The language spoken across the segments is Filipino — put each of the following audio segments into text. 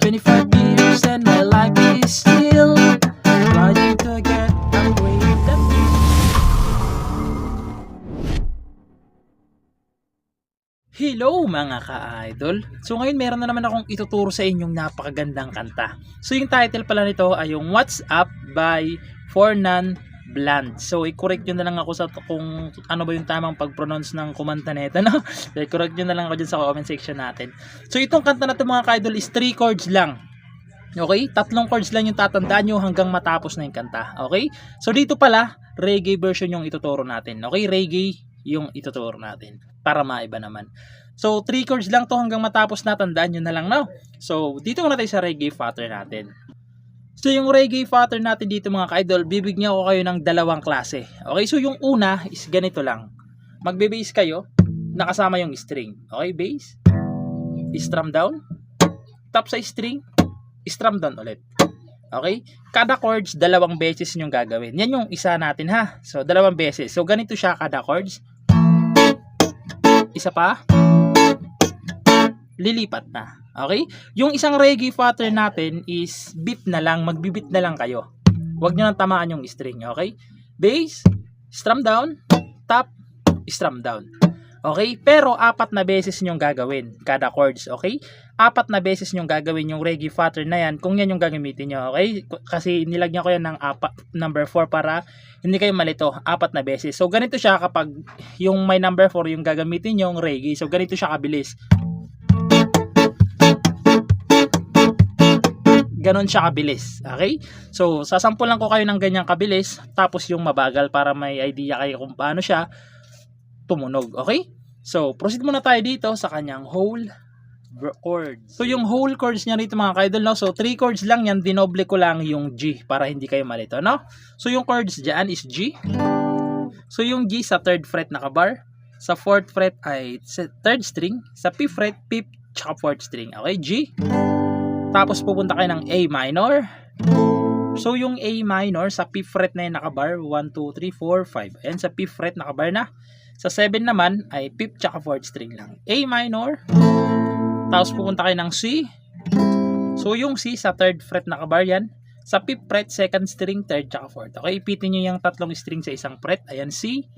25 years and my life is still trying to get away with you. Hello mga ka-idol! So ngayon meron na naman akong ituturo sa inyong napakagandang kanta. So yung title pala nito ay yung What's Up by Fornan Bland. So i-correct nyo na lang ako sa kung ano ba yung tamang pag-pronounce ng kumanta nito, no? So i-correct nyo na lang ako dyan sa comment section natin. So itong kanta na ito mga ka-idol is 3 chords lang. Okay? 3 chords lang yung tatandaan nyo hanggang matapos na yung kanta. Okay? So dito pala, reggae version yung ituturo natin. Okay? Reggae yung ituturo natin para maiba naman. So 3 chords lang to hanggang matapos na, tandaan nyo na lang, no? So dito muna tayo sa reggae pattern natin. So yung reggae pattern natin dito mga ka-idol, bibigyan ko kayo ng dalawang klase. Okay? So yung una is ganito lang. Magbe-bass kayo, nakasama yung string. Okay? Bass, strum down, tap sa string, strum down ulit. Okay? Kada chords, dalawang beses yung gagawin. Yan yung isa natin, ha? So dalawang beses. So ganito siya kada chords. Isa pa, lilipat na. Okay? Yung isang reggae pattern natin is beat na lang, magbibit na lang kayo. Huwag nyo nang tamaan yung string, okay? Bass, strum down, tap, strum down. Okay? Pero 4 na beses nyong gagawin kada chords, okay? 4 na beses nyong gagawin yung reggae pattern na yan kung yan yung gagamitin nyo, okay? Kasi nilagyan ko yan ng number 4 para hindi kayo malito, 4 na beses. So ganito siya kapag yung may number 4 yung gagamitin yung reggae. So ganito siya kabilis. Ganon siya kabilis, okay? So sasampulan ko kayo ng ganyang kabilis, tapos yung mabagal para may idea kayo kung paano siya tumunog, okay? So proceed muna tayo dito sa kanyang whole chords. So yung whole chords niya rito mga ka-idol, no? So 3 chords lang yan, dinoble ko lang yung G para hindi kayo malito, no? So yung chords dyan is G. So yung G sa 3rd fret nakabar, sa 4th fret ay 3rd string, sa 5th fret 5th tsaka 4th string, okay? G. Tapos pupunta kayo ng A minor. So yung A minor sa 5th fret na yun nakabar, 1, 2, 3, 4, 5. Ayan, sa 5th fret nakabar na. Sa 7 naman ay 5th tsaka 4th string lang. A minor. Tapos pupunta kayo ng C. So yung C sa 3rd fret nakabar yan. Sa 5th fret, 2nd string, 3rd tsaka 4th. Okay, ipitin nyo yung 3 string sa isang fret. Ayan, C.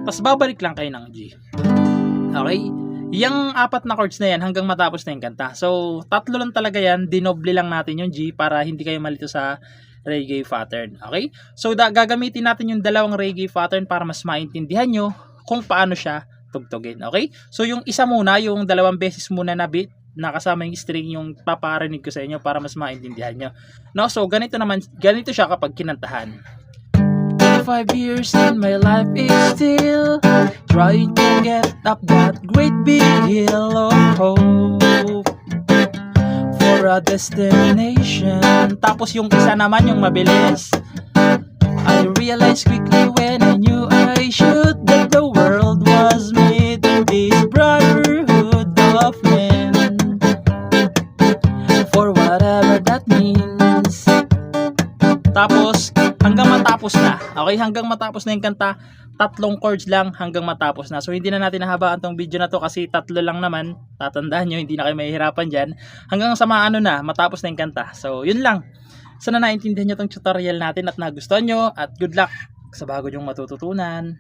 Tapos babalik lang kayo ng G. Okay, yung 4 na chords na yan hanggang matapos na yung kanta. So 3 lang talaga yan. Dinoble lang natin yung G para hindi kayo malito sa reggae pattern. Okay, so gagamitin natin yung dalawang reggae pattern para mas maintindihan nyo kung paano siya tugtugin. Okay? So yung isa muna, yung 2 beses muna na beat, nakasama yung string, yung paparinig ko sa inyo para mas maintindihan nyo. No? So ganito naman, ganito siya kapag kinantahan. 5 years and my life is still trying to get up that great big hill of hope for a destination. Tapos yung isa naman, yung mabilis. I realized quickly when I knew I should that the world was made of this brotherhood of men, for whatever that means. Tapos hanggang matapos na. Okay, hanggang matapos na yung kanta, 3 chords lang hanggang matapos na. So hindi na natin nahabaan tong video na to kasi 3 lang naman. Tatandaan nyo, hindi na kayo mahihirapan dyan. Hanggang sa matapos na yung kanta. So yun lang. Sana naintindihan nyo tong tutorial natin at nagustuhan nyo, at good luck sa bago nyong matututunan.